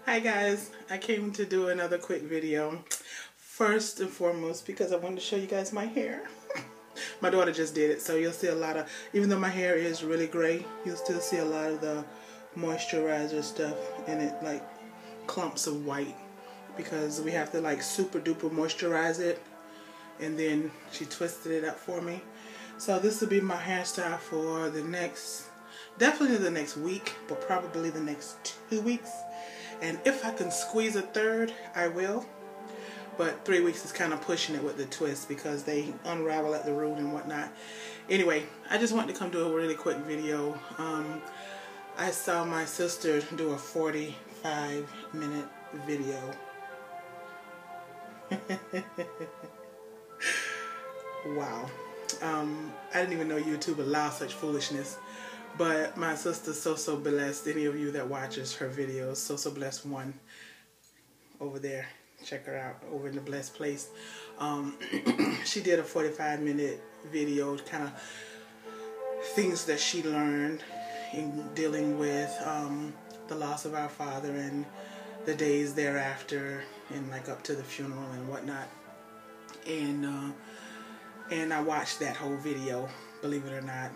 Hi guys, I came to do another quick video. First and foremost, because I wanted to show you guys my hair. My daughter just did it, so you'll see a lot of, even though my hair is really gray, you'll still see a lot of the moisturizer stuff in it, like clumps of white, because we have to like super duper moisturize it, and then she twisted it up for me. So this will be my hairstyle for the next, definitely the next week, but probably the next 2 weeks. And if I can squeeze a third, I will. But 3 weeks is kind of pushing it with the twist because they unravel at the root and whatnot. Anyway, I just wanted to come do a really quick video. I saw my sister do a 45-minute video. Wow. I didn't even know YouTube allowed such foolishness. But my sister's so blessed. Any of you that watches her videos, so blessed. One over there, check her out over in the blessed place. She did a 45-minute video, kind of things that she learned in dealing with the loss of our father and the days thereafter, and like up to the funeral and whatnot. And I watched that whole video, believe it or not.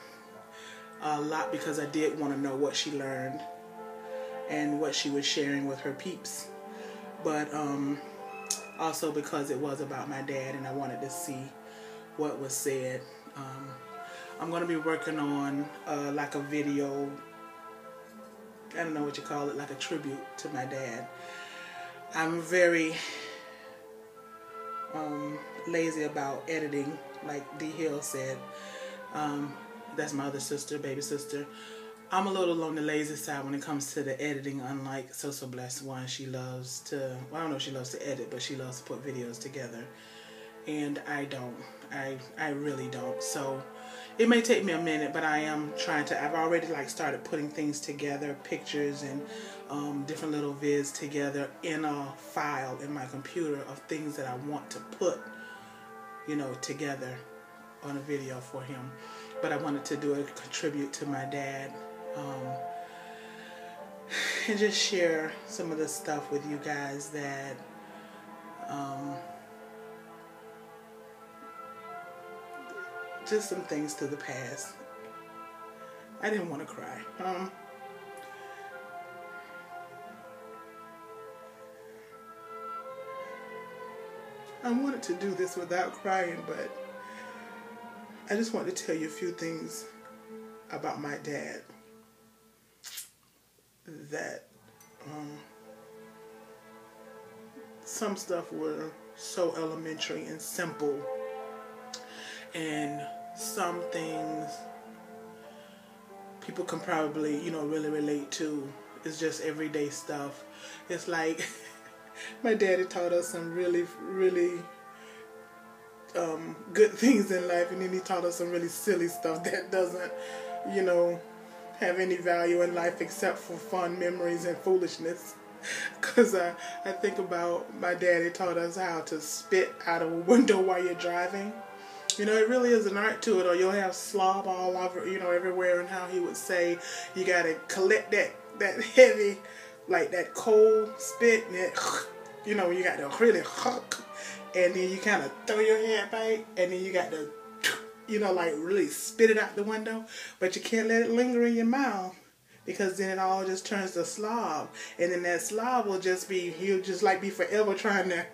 A lot because I did want to know what she learned and what she was sharing with her peeps, but also because it was about my dad and I wanted to see what was said. I'm going to be working on like a video, I don't know what you call it, like a tribute to my dad. I'm very lazy about editing, like D Hill said. That's my other sister, baby sister. I'm a little on the lazy side when it comes to the editing, unlike So Blessed One. She loves to, well, I don't know if she loves to edit, but she loves to put videos together. And I don't. I really don't. So it may take me a minute, but I am trying to. I've already like started putting things together, pictures and different little vids together in a file in my computer of things that I want to put, you know, together on a video for him. But I wanted to do a tribute to my dad, and just share some of the stuff with you guys that just some things to the past. I didn't want to cry. I wanted to do this without crying, but I just want to tell you a few things about my dad that some stuff were so elementary and simple, and some things people can probably, you know, really relate to. It's just everyday stuff. It's like my daddy taught us some really good things in life, and then he taught us some really silly stuff that doesn't, you know, have any value in life except for fun memories and foolishness. Because I think about my daddy taught us how to spit out of a window while you're driving. You know, it really is an art to it, or you'll have slob all over, you know, everywhere, and how he would say you got to collect that heavy, like that cold spit, and it, you know, you got to really huck. And then you kind of throw your head back, and then you got to, you know, like really spit it out the window. But you can't let it linger in your mouth, because then it all just turns to slob. And then that slob will just be, he'll just like be forever trying to.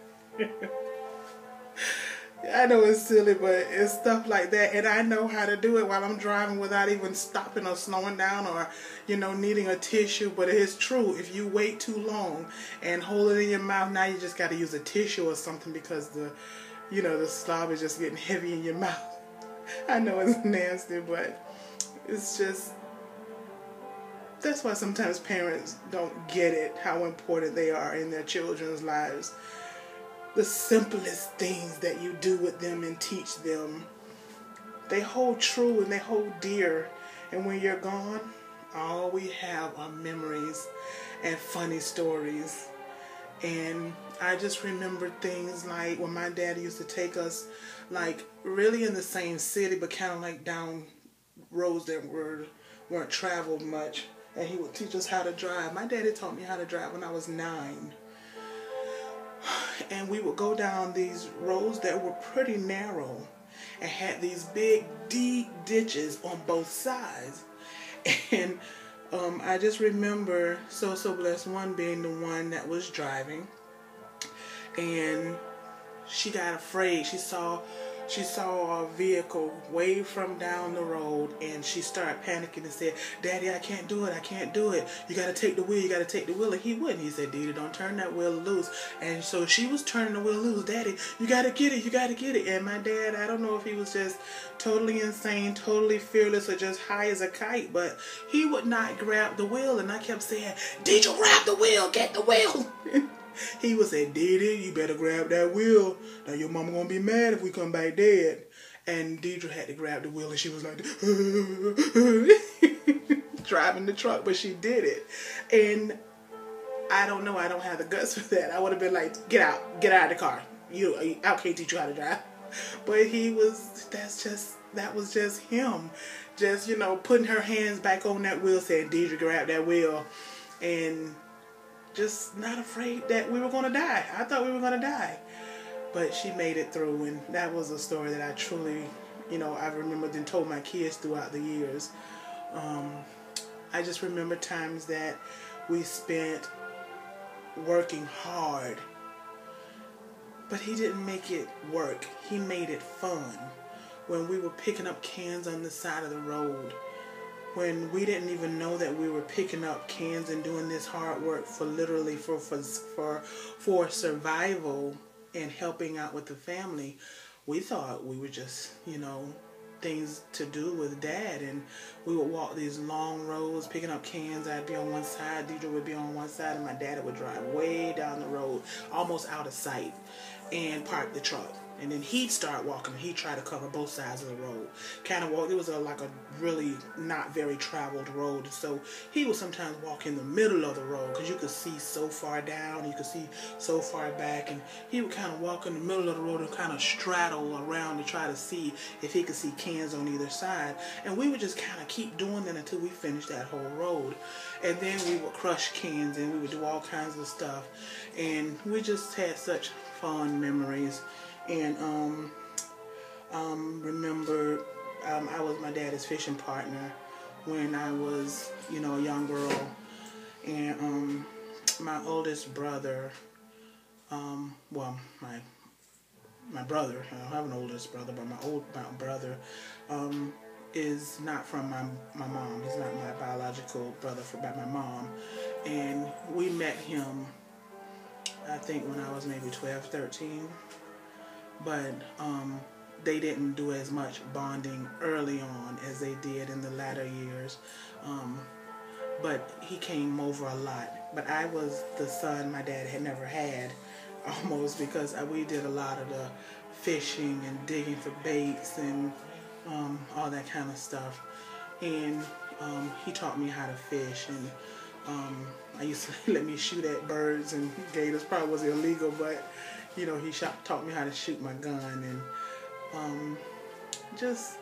I know it's silly, but it's stuff like that. And I know how to do it while I'm driving without even stopping or slowing down or, you know, needing a tissue. But it's true. If you wait too long and hold it in your mouth, now you just got to use a tissue or something, because the, you know, the slob is just getting heavy in your mouth. I know it's nasty, but it's just, that's why sometimes parents don't get it, how important they are in their children's lives. The simplest things that you do with them and teach them, they hold true and they hold dear. And when you're gone, all we have are memories and funny stories. And I just remember things like when my dad used to take us, like really in the same city, but kind of like down roads that weren't traveled much. and he would teach us how to drive. My daddy taught me how to drive when I was 9. And we would go down these roads that were pretty narrow and had these big, deep ditches on both sides. And I just remember So Blessed One being the one that was driving, and she got afraid. She saw a vehicle way from down the road, and she started panicking and said, "Daddy, I can't do it. I can't do it. You got to take the wheel. You got to take the wheel." And he wouldn't. He said, "Didi, don't turn that wheel loose." And so she was turning the wheel loose. "Daddy, you got to get it. You got to get it." And my dad, I don't know if he was just totally insane, totally fearless, or just high as a kite, but he would not grab the wheel. And I kept saying, "Didi, grab the wheel. Get the wheel." He would say, "Didi, you better grab that wheel. Now your mama gonna be mad if we come back dead." And Deidre had to grab the wheel, and she was like, driving the truck, but she did it. And I don't know, I don't have the guts for that. I would have been like, get out of the car. I can't teach you how to drive. But that was just him. Just, putting her hands back on that wheel, saying, "Deidre, grab that wheel." And just not afraid that we were going to die. I thought we were going to die. But she made it through, and that was a story that I truly, I remembered and told my kids throughout the years. I just remember times that we spent working hard. But he didn't make it work. He made it fun. When we were picking up cans on the side of the road, when we didn't even know that we were picking up cans and doing this hard work for literally for survival and helping out with the family, we thought we were just, things to do with Dad. And we would walk these long roads picking up cans. I'd be on one side, Deidre would be on one side, and my dad would drive way down the road, almost out of sight, and park the truck. And then he'd start walking. He'd try to cover both sides of the road. Kind of walk. It was like a really not very traveled road. So he would sometimes walk in the middle of the road because you could see so far down. You could see so far back. And he would kind of walk in the middle of the road and kind of straddle around to try to see if he could see cans on either side. And we would just kind of keep doing that until we finished that whole road. And then we would crush cans and we would do all kinds of stuff. And we just had such fond memories. And remember, I was my daddy's fishing partner when I was, a young girl. And my oldest brother, my brother, I don't have an oldest brother, but my brother is not from my mom. He's not my biological brother by my mom. And we met him, I think, when I was maybe 12, 13. But they didn't do as much bonding early on as they did in the latter years. But he came over a lot. But I was the son my dad had never had, almost, because we did a lot of the fishing and digging for baits and all that kind of stuff. And he taught me how to fish. And I used to let me shoot at birds and gators. Probably was illegal, but he taught me how to shoot my gun. And just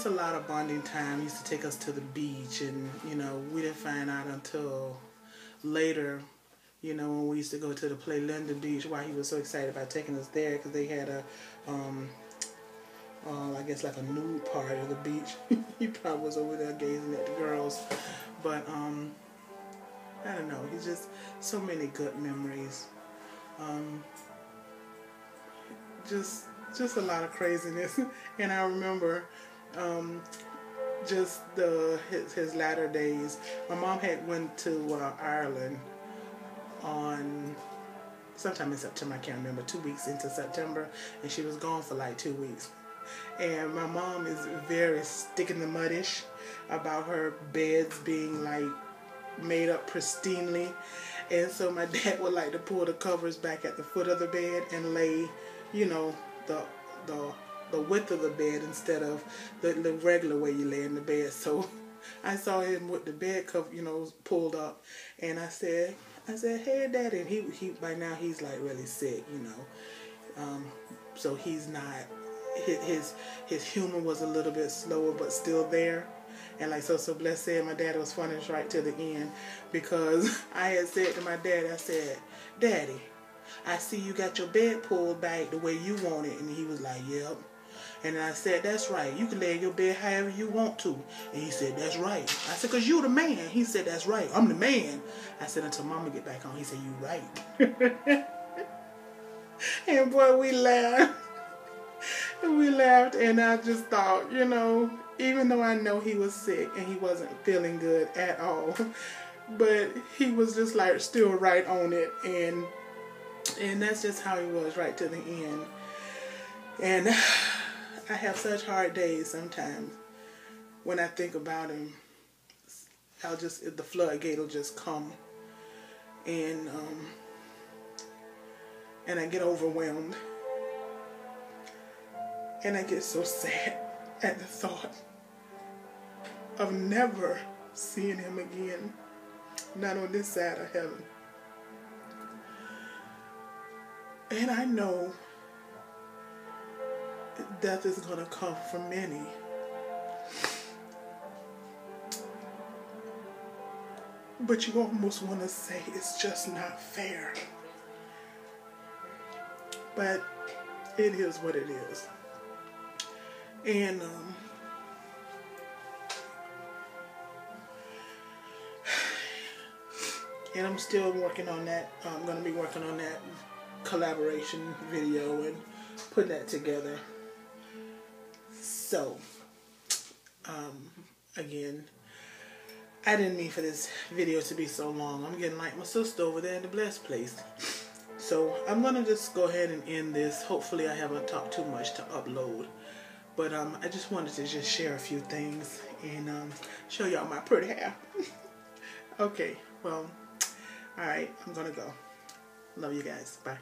a lot of bonding time. He used to take us to the beach, and we didn't find out until later, when we used to go to the Play Linda Beach, why he was so excited about taking us there, because they had a I guess like a nude part of the beach. He probably was over there gazing at the girls. But I don't know, he's just so many good memories. Just a lot of craziness. And I remember just his latter days. My mom had went to Ireland on sometime in September, I can't remember, 2 weeks into September, and she was gone for like 2 weeks. And my mom is very stick in the mud-ish about her beds being like made up pristinely. And so my dad would like to pull the covers back at the foot of the bed and lay, the width of the bed instead of the regular way you lay in the bed. So I saw him with the bed cover, pulled up, and I said, "Hey, Daddy." And he by now he's like really sick, so he's not, his humor was a little bit slower, but still there. And like So Blessed said, my dad was funny right to the end, because I had said to my dad, I said, Daddy, I see you got your bed pulled back the way you want it. And he was like, yep. And I said, that's right. You can lay in your bed however you want to. And he said, that's right. I said, because you the man. He said, that's right. I'm the man. I said, until Mama get back home. He said, you right. And boy, we laughed. We laughed, and I just thought, you know, even though I know he was sick and he wasn't feeling good at all, but he was just like still right on it, and that's just how he was right to the end. And I have such hard days sometimes when I think about him. The floodgate will just come, and I get overwhelmed. And I get so sad at the thought of never seeing him again, not on this side of heaven. And I know that death is going to come for many. But you almost want to say it's just not fair. But it is what it is. And I'm still working on that. I'm going to be working on that collaboration video and putting that together. So, again, I didn't mean for this video to be so long. I'm getting like my sister over there in the blessed place. So, I'm going to just go ahead and end this. Hopefully, I haven't talked too much to upload. But I just wanted to just share a few things and show y'all my pretty hair. Okay, well, all right, I'm going to go. Love you guys. Bye.